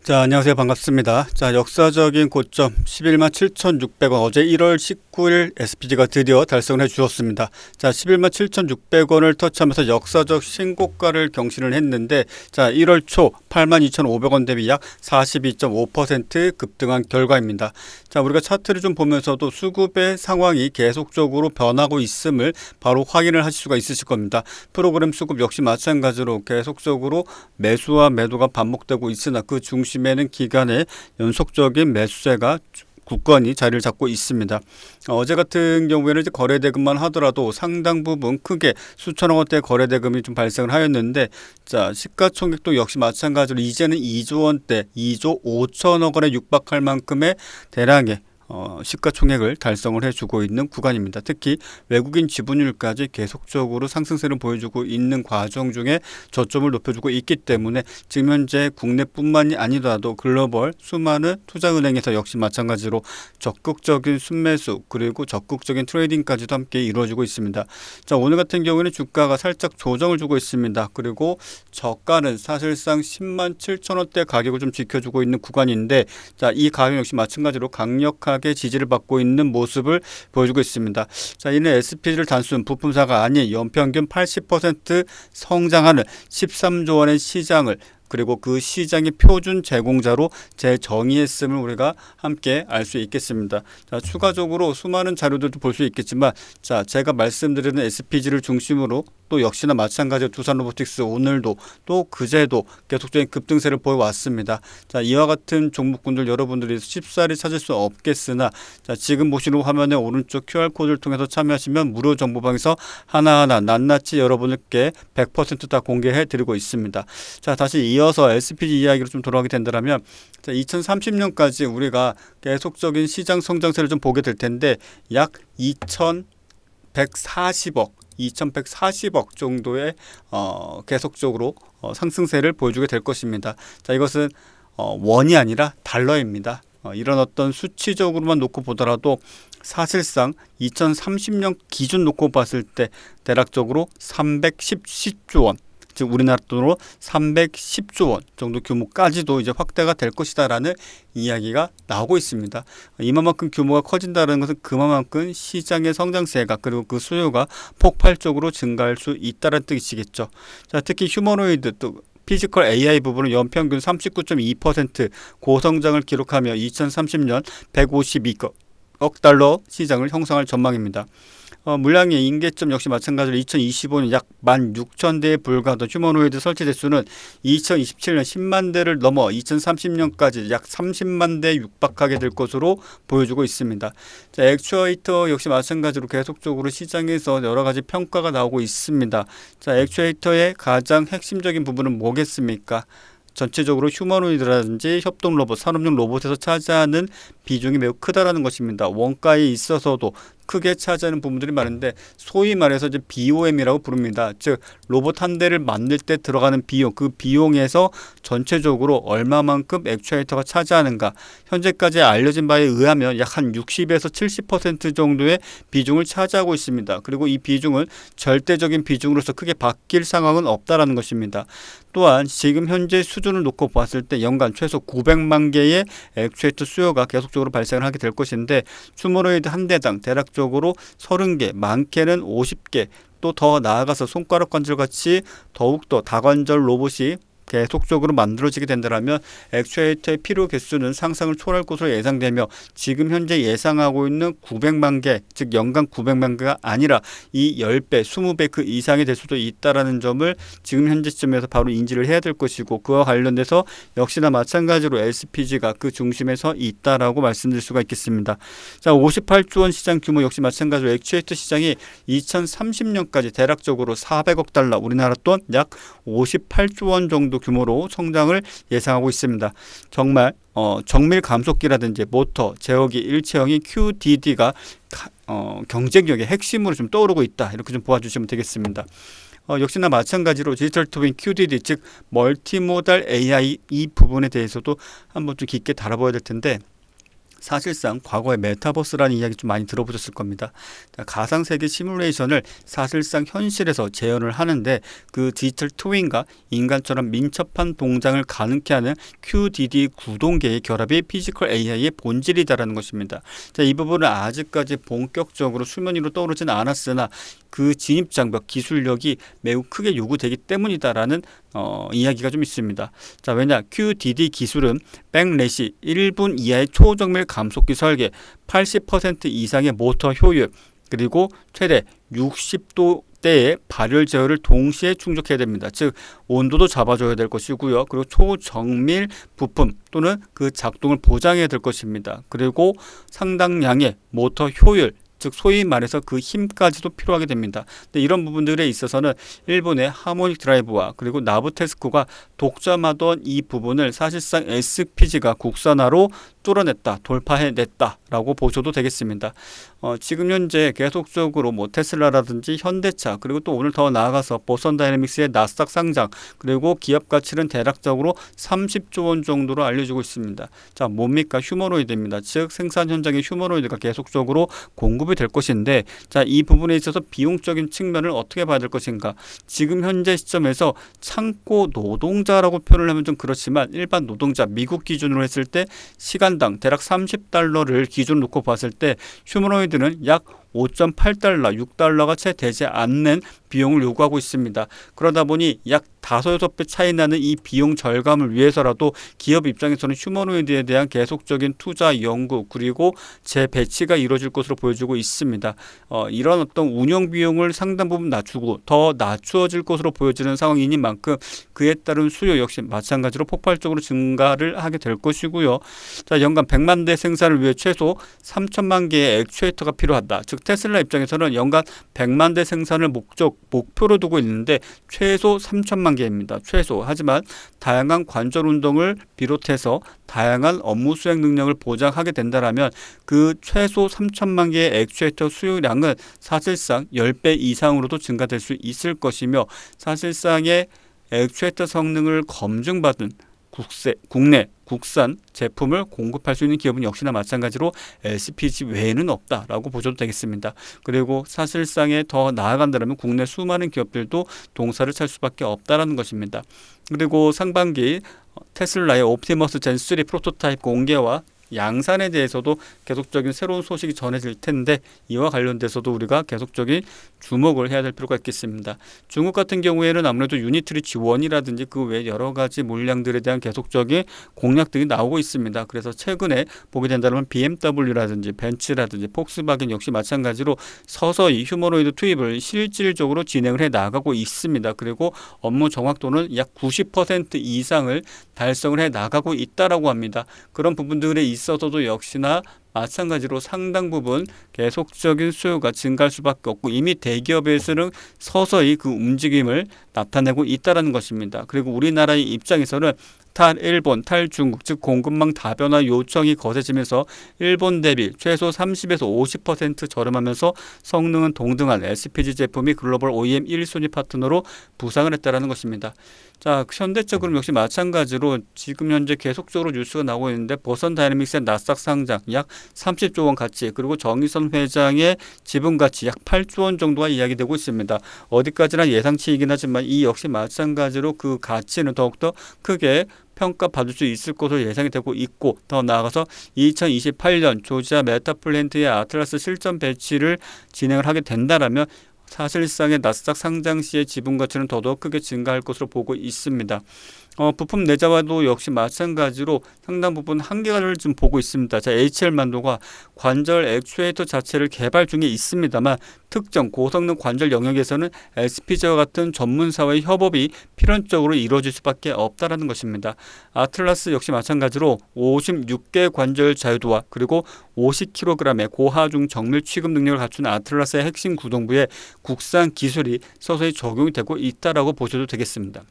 자, 안녕하세요. 반갑습니다. 자, 역사적인 고점 11만 7,600원. 어제 1월 19일 SPG가 드디어 달성을 해 주었습니다. 자, 11만 7,600원을 터치하면서 역사적 신고가를 경신을 했는데, 자, 1월 초 82,500원 대비 약 42.5% 급등한 결과입니다. 자, 우리가 차트를 좀 보면서도 수급의 상황이 계속적으로 변하고 있음을 바로 확인을 하실 수가 있으실 겁니다. 프로그램 수급 역시 마찬가지로 계속적으로 매수와 매도가 반복되고 있으나 그 중심에는 기간의 연속적인 매수세가 굳건히 자리를 잡고 있습니다. 어제 같은 경우에는 이제 거래대금만 하더라도 상당 부분 크게 수천억 원대 거래대금이 좀 발생을 하였는데, 자, 시가총액도 역시 마찬가지로 이제는 2조 원대, 2조 5천억 원에 육박할 만큼의 대량의 시가총액을 달성을 해주고 있는 구간입니다. 특히 외국인 지분율까지 계속적으로 상승세를 보여주고 있는 과정 중에 저점을 높여주고 있기 때문에 지금 현재 국내뿐만이 아니더라도 글로벌 수많은 투자은행에서 역시 마찬가지로 적극적인 순매수 그리고 적극적인 트레이딩까지도 함께 이루어지고 있습니다. 자, 오늘 같은 경우에는 주가가 살짝 조정을 주고 있습니다. 그리고 저가는 사실상 10만 7천 원대 가격을 좀 지켜주고 있는 구간인데, 자, 이 가격 역시 마찬가지로 강력하게 지지를 받고 있는 모습을 보여주고 있습니다. 자, 이는 SPG를 단순 부품사가 아닌 연평균 80% 성장하는 13조 원의 시장을, 그리고 그 시장의 표준 제공자로 재정의했음을 우리가 함께 알 수 있겠습니다. 자, 추가적으로 수많은 자료들도 볼 수 있겠지만, 자, 제가 말씀드리는 SPG를 중심으로 또 역시나 마찬가지로 두산로보틱스 오늘도 또 그제도 계속적인 급등세를 보여왔습니다. 자, 이와 같은 종목군들 여러분들이 쉽사리 찾을 수 없겠으나, 자, 지금 보시는 화면의 오른쪽 QR코드를 통해서 참여하시면 무료 정보방에서 하나하나 낱낱이 여러분들께 100% 다 공개해 드리고 있습니다. 자, 다시 이어서 SPG 이야기로 좀 돌아가게 된다면, 자, 2030년까지 우리가 계속적인 시장 성장세를 좀 보게 될 텐데, 약 2,140억 정도의 계속적으로 상승세를 보여주게 될 것입니다. 자, 이것은 원이 아니라 달러입니다. 이런 어떤 수치적으로만 놓고 보더라도 사실상 2030년 기준 놓고 봤을 때 대략적으로 310조 원, 즉 우리나라 돈으로 310조 원 정도 규모까지도 이제 확대가 될 것이다라는 이야기가 나오고 있습니다. 이만큼 규모가 커진다는 것은 그만큼 시장의 성장세가 그리고 그 수요가 폭발적으로 증가할 수 있다는 뜻이겠죠. 자, 특히 휴머노이드 또 피지컬 AI 부분은 연평균 39.2% 고성장을 기록하며 2030년 152억 달러 시장을 형성할 전망입니다. 물량의 인계점 역시 마찬가지로 2025년 약 16,000대에 불과하던 휴머노이드 설치 대수는 2027년 10만 대를 넘어 2030년까지 약 30만 대에 육박하게 될 것으로 보여주고 있습니다. 자, 액추에이터 역시 마찬가지로 계속적으로 시장에서 여러 가지 평가가 나오고 있습니다. 자, 액추에이터의 가장 핵심적인 부분은 뭐겠습니까? 전체적으로 휴머노이드라든지 협동 로봇, 산업용 로봇에서 차지하는 비중이 매우 크다라는 것입니다. 원가에 있어서도 크게 차지하는 부분들이 많은데, 소위 말해서 이제 BOM이라고 부릅니다. 즉 로봇 한 대를 만들 때 들어가는 비용, 그 비용에서 전체적으로 얼마만큼 액추에이터가 차지하는가, 현재까지 알려진 바에 의하면 약 한 60에서 70% 정도의 비중을 차지하고 있습니다. 그리고 이 비중은 절대적인 비중으로서 크게 바뀔 상황은 없다라는 것입니다. 또한 지금 현재 수준을 놓고 봤을 때 연간 최소 900만 개의 액추에이터 수요가 계속적으로 발생을 하게 될 것인데, 휴머노이드 한 대당 대략적으로 30개, 많게는 50개, 또 더 나아가서 손가락 관절 같이 더욱더 다관절 로봇이 계속적으로 만들어지게 된다면 액추에이터의 필요 개수는 상상을 초월할 것으로 예상되며, 지금 현재 예상하고 있는 900만 개, 즉 연간 900만 개가 아니라 이 10배, 20배 그 이상이 될 수도 있다는 점을 지금 현재 시점에서 바로 인지를 해야 될 것이고, 그와 관련돼서 역시나 마찬가지로 SPG가 그 중심에 서 있다라고 말씀드릴 수가 있겠습니다. 자, 58조 원 시장 규모 역시 마찬가지로 액추에이터 시장이 2030년까지 대략적으로 400억 달러, 우리나라 돈 약 58조 원 정도 규모로 성장을 예상하고 있습니다. 정말 정밀 감속기라든지 모터, 제어기, 일체형인 QDD가 경쟁력의 핵심으로 좀 떠오르고 있다, 이렇게 좀 보아주시면 되겠습니다. 역시나 마찬가지로 디지털 트윈 QDD, 즉 멀티모달 AI 이 부분에 대해서도 한번 좀 깊게 다뤄봐야 될 텐데, 사실상 과거의 메타버스라는 이야기 좀 많이 들어보셨을 겁니다. 가상세계 시뮬레이션을 사실상 현실에서 재현을 하는데 그 디지털 트윈과 인간처럼 민첩한 동작을 가능케 하는 QDD 구동계의 결합이 피지컬 AI의 본질이다라는 것입니다. 자, 이 부분은 아직까지 본격적으로 수면 위로 떠오르진 않았으나 그 진입장벽 기술력이 매우 크게 요구되기 때문이다라는 이야기가 좀 있습니다. 자, 왜냐 QDD 기술은 백래시 1분 이하의 초정밀 감속기 설계, 80% 이상의 모터 효율, 그리고 최대 60도대의 발열 제어를 동시에 충족해야 됩니다. 즉 온도도 잡아줘야 될 것이고요. 그리고 초정밀 부품 또는 그 작동을 보장해야 될 것입니다. 그리고 상당량의 모터 효율, 즉 소위 말해서 그 힘까지도 필요하게 됩니다. 근데 이런 부분들에 있어서는 일본의 하모닉 드라이브와 그리고 나부테스코가 독점하던 이 부분을 사실상 SPG가 국산화로 뚫어냈다, 돌파해냈다라고 보셔도 되겠습니다. 지금 현재 계속적으로 뭐 테슬라라든지 현대차, 그리고 또 오늘 더 나아가서 보선 다이내믹스의 나스닥 상장, 그리고 기업 가치는 대략적으로 30조 원 정도로 알려지고 있습니다. 자, 뭡니까? 휴머노이드입니다. 즉 생산 현장에 휴머노이드가 계속적으로 공급이 될 것인데, 자, 이 부분에 있어서 비용적인 측면을 어떻게 봐야 될 것인가? 지금 현재 시점에서 창고 노동자라고 표현을 하면 좀 그렇지만 일반 노동자 미국 기준으로 했을 때 시간당 대략 $30를 기준으로 놓고 봤을 때 휴머노이드는 약 5.8달러, 6달러가 채 되지 않는 비용을 요구하고 있습니다. 그러다 보니 약 5~6배 차이 나는 이 비용 절감을 위해서라도 기업 입장에서는 휴머노이드에 대한 계속적인 투자, 연구, 그리고 재배치가 이루어질 것으로 보여지고 있습니다. 이런 어떤 운영 비용을 상당 부분 낮추고 더 낮추어질 것으로 보여지는 상황이니만큼 그에 따른 수요 역시 마찬가지로 폭발적으로 증가를 하게 될 것이고요. 자, 연간 100만 대 생산을 위해 최소 3천만 개의 액추에이터가 필요하다. 즉 테슬라 입장에서는 연간 100만 대 생산을 목표로 두고 있는데 최소 3천만 개입니다. 최소. 하지만 다양한 관절 운동을 비롯해서 다양한 업무 수행 능력을 보장하게 된다면 그 최소 3천만 개의 액추에이터 수요량은 사실상 10배 이상으로도 증가될 수 있을 것이며 사실상의 액추에이터 성능을 검증받은 국산 제품을 공급할 수 있는 기업은 역시나 마찬가지로 SPG 외에는 없다라고 보셔도 되겠습니다. 그리고 사실상에 더 나아간다면 국내 수많은 기업들도 동사를 찰 수밖에 없다라는 것입니다. 그리고 상반기 테슬라의 옵티머스 젠3 프로토타입 공개와 양산에 대해서도 계속적인 새로운 소식이 전해질 텐데 이와 관련돼서도 우리가 계속적인 주목을 해야 될 필요가 있겠습니다. 중국 같은 경우에는 아무래도 유니트리 지원이라든지 그 외 여러 가지 물량들에 대한 계속적인 공약들이 나오고 있습니다. 그래서 최근에 보게 된다면 BMW라든지 벤츠라든지 폭스바겐 역시 마찬가지로 서서히 휴머노이드 투입을 실질적으로 진행을 해 나가고 있습니다. 그리고 업무 정확도는 약 90% 이상을 달성을 해 나가고 있다라고 합니다. 그런 부분들에 있어서도 역시나 마찬가지로 상당 부분 계속적인 수요가 증가할 수밖에 없고 이미 대기업에서는 서서히 그 움직임을 나타내고 있다는 것입니다. 그리고 우리나라의 입장에서는 탈일본, 탈중국, 즉 공급망 다변화 요청이 거세지면서 일본 대비 최소 30에서 50% 저렴하면서 성능은 동등한 SPG 제품이 글로벌 OEM 1순위 파트너로 부상을 했다는 것입니다. 자, 현대차 그룹 역시 마찬가지로 지금 현재 계속적으로 뉴스가 나오고 있는데 보선 다이내믹스의 나스닥 상장 약 30조 원 가치, 그리고 정의선 회장의 지분 가치 약 8조 원 정도가 이야기되고 있습니다. 어디까지나 예상치이긴 하지만 이 역시 마찬가지로 그 가치는 더욱더 크게 평가받을 수 있을 것으로 예상이 되고 있고, 더 나아가서 2028년 조지아 메타플랜트의 아틀라스 실전 배치를 진행을 하게 된다라면 사실상의 나스닥 상장 시의 지분 가치는 더더욱 크게 증가할 것으로 보고 있습니다. 부품 내재화도 역시 마찬가지로 상당 부분 한계를 좀 보고 있습니다. 자, HL만도가 관절 액추에이터 자체를 개발 중에 있습니다만 특정 고성능 관절 영역에서는 SPG와 같은 전문사와의 협업이 필연적으로 이루어질 수밖에 없다는 것입니다. 아틀라스 역시 마찬가지로 56개 관절 자유도와 그리고 50kg의 고하중 정밀 취급 능력을 갖춘 아틀라스의 핵심 구동부에 국산 기술이 서서히 적용이 되고 있다라고 보셔도 되겠습니다.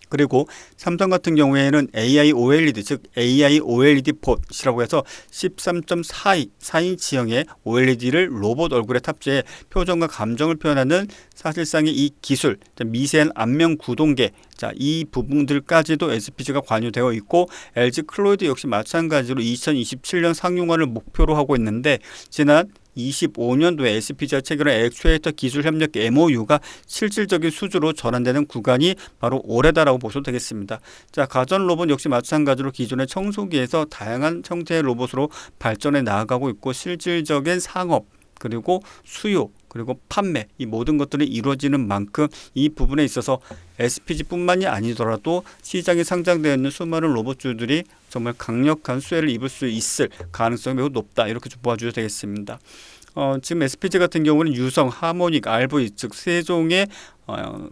그리고 삼성 같은 경우에는 AI OLED, 즉 AI OLED 폿이라고 해서 13.4인치형의 OLED를 로봇 얼굴에 탑재해 표정과 감정을 표현하는 사실상의 이 기술, 미세한 안면 구동계, 이 부분들까지도 SPG가 관여되어 있고, LG 클로이드 역시 마찬가지로 2027년 상용화를 목표로 하고 있는데, 지난 25년도에 SPG와 체결한 액추에이터 기술 협력 MOU가 실질적인 수주로 전환되는 구간이 바로 올해다라고 보셔도 되겠습니다. 가전 로봇 역시 마찬가지로 기존의 청소기에서 다양한 형태의 로봇으로 발전해 나아가고 있고, 실질적인 상업 그리고 수요 그리고 판매, 이 모든 것들이 이루어지는 만큼 이 부분에 있어서 SPG뿐만이 아니더라도 시장에 상장되어 있는 수많은 로봇주들이 정말 강력한 수혜를 입을 수 있을 가능성이 매우 높다, 이렇게 좀 보아주셔도 되겠습니다. 지금 SPG 같은 경우는 유성, 하모닉, RV, 즉 세 종의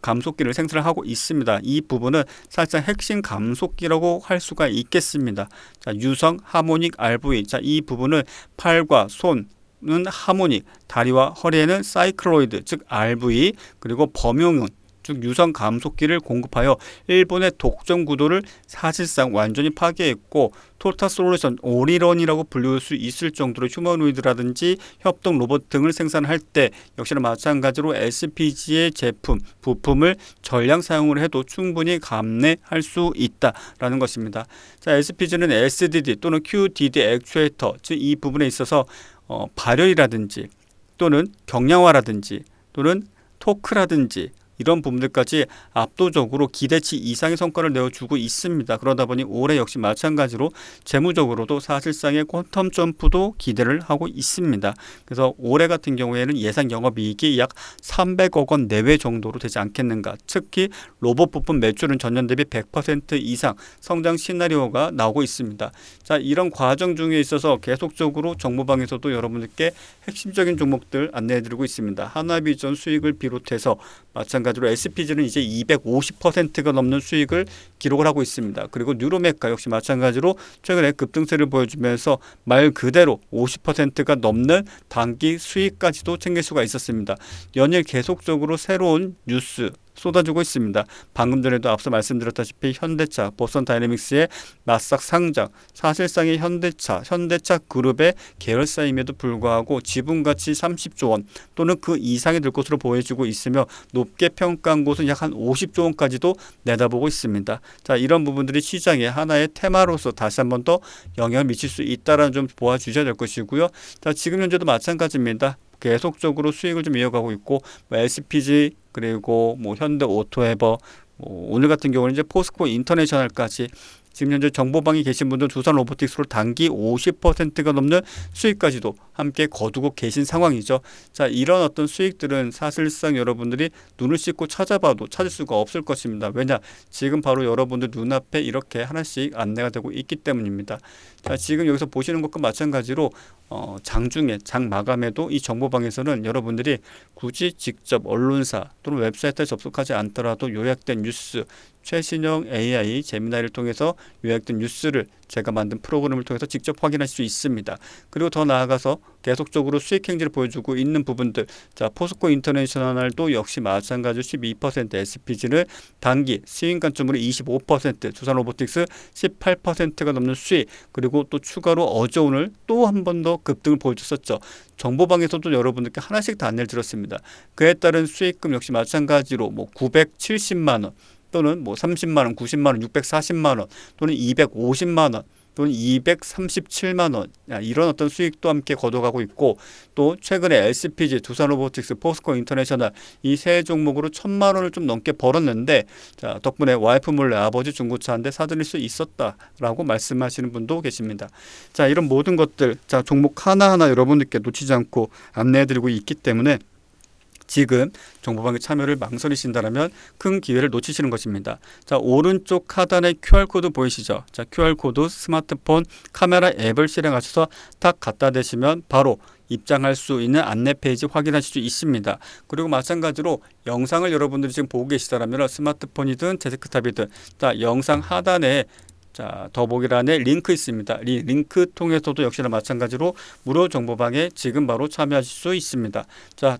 감속기를 생산을 하고 있습니다. 이 부분은 사실상 핵심 감속기라고 할 수가 있겠습니다. 유성, 하모닉, RV, 이 부분은 팔과 손 는 하모닉, 다리와 허리에는 사이클로이드, 즉 RV, 그리고 범용은 즉 유선 감속기를 공급하여 일본의 독점 구도를 사실상 완전히 파괴했고, 토탈 솔루션, 올인원이라고 불릴 수 있을 정도로 휴머노이드라든지 협동 로봇 등을 생산할 때 역시나 마찬가지로 SPG의 제품, 부품을 전량 사용을 해도 충분히 감내할 수 있다라는 것입니다. SPG는 SDD 또는 QDD 액추에이터, 즉 이 부분에 있어서 발열이라든지 또는 경량화라든지 또는 토크라든지 이런 부분들까지 압도적으로 기대치 이상의 성과를 내어주고 있습니다. 그러다 보니 올해 역시 마찬가지로 재무적으로도 사실상의 퀀텀 점프도 기대를 하고 있습니다. 그래서 올해 같은 경우에는 예상 영업이익이 약 300억 원 내외 정도로 되지 않겠는가. 특히 로봇 부품 매출은 전년 대비 100% 이상 성장 시나리오가 나오고 있습니다. 이런 과정 중에 있어서 계속적으로 정보방에서도 여러분들께 핵심적인 종목들 안내해드리고 있습니다. 하나비전 수익을 비롯해서 마찬가지로 SPG는 이제 250%가 넘는 수익을 기록을 하고 있습니다. 그리고 뉴로메카 역시 마찬가지로 최근에 급등세를 보여주면서 말 그대로 50%가 넘는 단기 수익까지도 챙길 수가 있었습니다. 연일 계속적으로 새로운 뉴스 쏟아지고 있습니다. 방금 전에도 앞서 말씀드렸다시피 현대차, 보선 다이내믹스의 나스닥 상장, 사실상의 현대차 그룹의 계열사임에도 불구하고 지분가치 30조 원 또는 그 이상이 될 것으로 보여지고 있으며, 높게 평가한 곳은 약 한 50조 원까지도 내다보고 있습니다. 이런 부분들이 시장에 하나의 테마로서 다시 한번 더 영향을 미칠 수 있다는 점 보아주셔야 될 것이고요. 지금 현재도 마찬가지입니다. 계속적으로 수익을 좀 이어가고 있고, SPG 그리고 현대 오토에버, 오늘 같은 경우는 이제 포스코 인터내셔널까지 지금 현재 정보방에 계신 분들 두산 로보틱스로 단기 50%가 넘는 수익까지도 함께 거두고 계신 상황이죠. 이런 어떤 수익들은 사실상 여러분들이 눈을 씻고 찾아봐도 찾을 수가 없을 것입니다. 왜냐? 지금 바로 여러분들 눈앞에 이렇게 하나씩 안내가 되고 있기 때문입니다. 지금 여기서 보시는 것과 마찬가지로 장중에 장 마감에도 이 정보방에서는 여러분들이 굳이 직접 언론사 또는 웹사이트에 접속하지 않더라도 요약된 뉴스, 최신형 AI 제미나이를 통해서 요약된 뉴스를 제가 만든 프로그램을 통해서 직접 확인하실 수 있습니다. 그리고 더 나아가서 계속적으로 수익 행진을 보여주고 있는 부분들, 포스코 인터내셔널도 역시 마찬가지로 12%, SPG는 단기 수익 관점으로 25%, 두산 로보틱스 18%가 넘는 수익, 그리고 또 추가로 어제 오늘 또 한 번 더 급등을 보여줬었죠. 정보방에서도 여러분들께 하나씩 다 안내를 드렸습니다. 그에 따른 수익금 역시 마찬가지로 970만 원 또는 30만 원, 90만 원, 640만 원 또는 250만 원 또는 237만 원, 이런 어떤 수익도 함께 거둬가고 있고, 또 최근에 SPG, 두산 로보틱스, 포스코 인터내셔널 이 세 종목으로 1,000만 원을 좀 넘게 벌었는데, 덕분에 와이프 몰래 아버지 중고차 한 대 사드릴 수 있었다라고 말씀하시는 분도 계십니다. 이런 모든 것들, 종목 하나하나 여러분들께 놓치지 않고 안내해드리고 있기 때문에 지금 정보방에 참여를 망설이신다면 큰 기회를 놓치시는 것입니다. 오른쪽 하단에 QR코드 보이시죠? QR코드 스마트폰 카메라 앱을 실행하셔서 딱 갖다 대시면 바로 입장할 수 있는 안내 페이지 확인하실 수 있습니다. 그리고 마찬가지로 영상을 여러분들이 지금 보고 계시다면 스마트폰이든 데스크탑이든 영상 하단에 더보기란에 링크 있습니다. 이 링크 통해서도 역시나 마찬가지로 무료 정보방에 지금 바로 참여하실 수 있습니다.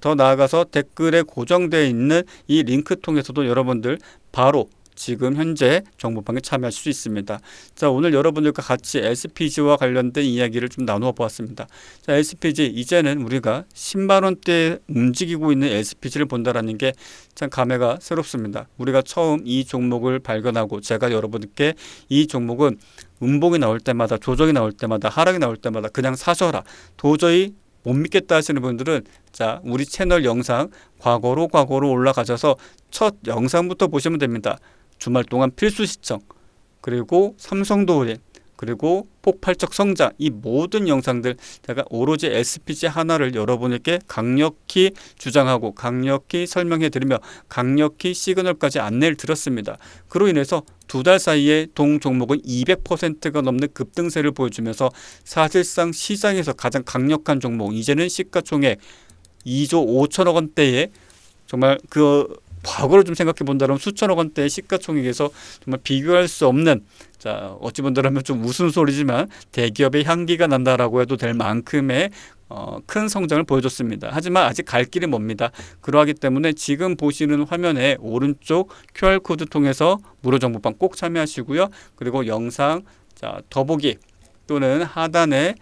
더 나아가서 댓글에 고정되어 있는 이 링크 통해서도 여러분들 바로 지금 현재 정보방에 참여하실 수 있습니다. 자, 오늘 여러분들과 같이 SPG와 관련된 이야기를 좀 나누어 보았습니다. 자, SPG 이제는 우리가 10만 원대에 움직이고 있는 SPG를 본다라는 게 참 감회가 새롭습니다. 우리가 처음 이 종목을 발견하고 제가 여러분께 이 종목은 음봉이 나올 때마다, 조정이 나올 때마다, 하락이 나올 때마다 그냥 사셔라, 도저히 못 믿겠다 하시는 분들은 자, 우리 채널 영상 과거로 올라가셔서 첫 영상부터 보시면 됩니다. 주말 동안 필수 시청, 그리고 삼성도우림, 그리고 폭발적 성장, 이 모든 영상들 제가 오로지 SPG 하나를 여러분에게 강력히 주장하고 강력히 설명해 드리며 강력히 시그널까지 안내를 드렸습니다. 그로 인해서 2달 사이에 동 종목은 200%가 넘는 급등세를 보여주면서 사실상 시장에서 가장 강력한 종목, 이제는 시가총액 2조 5천억 원대의 정말 과거를 좀 생각해 본다면 수천억 원대의 시가총액에서 정말 비교할 수 없는, 자, 어찌 본다면 좀 웃음소리지만 대기업의 향기가 난다라고 해도 될 만큼의 큰 성장을 보여줬습니다. 하지만 아직 갈 길이 멉니다. 그러하기 때문에 지금 보시는 화면에 오른쪽 QR코드 통해서 무료 정보방 꼭 참여하시고요. 그리고 영상 더보기 또는 하단에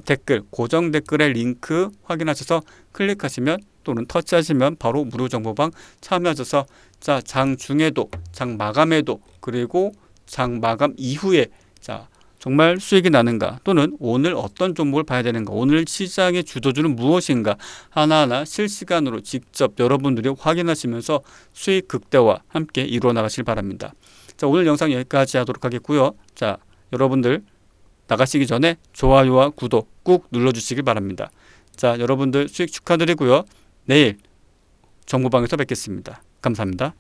댓글, 고정 댓글의 링크 확인하셔서 클릭하시면 또는 터치하시면 바로 무료 정보방 참여하셔서 자, 장 중에도, 장 마감에도, 그리고 장 마감 이후에 자, 정말 수익이 나는가, 또는 오늘 어떤 종목을 봐야 되는가, 오늘 시장의 주도주는 무엇인가 하나하나 실시간으로 직접 여러분들이 확인하시면서 수익 극대화 함께 이루어 나가실 바랍니다. 자, 오늘 영상 여기까지 하도록 하겠고요. 자, 여러분들 나가시기 전에 좋아요와 구독 꾹 눌러주시기 바랍니다. 자, 여러분들 수익 축하드리고요. 내일 정보방에서 뵙겠습니다. 감사합니다.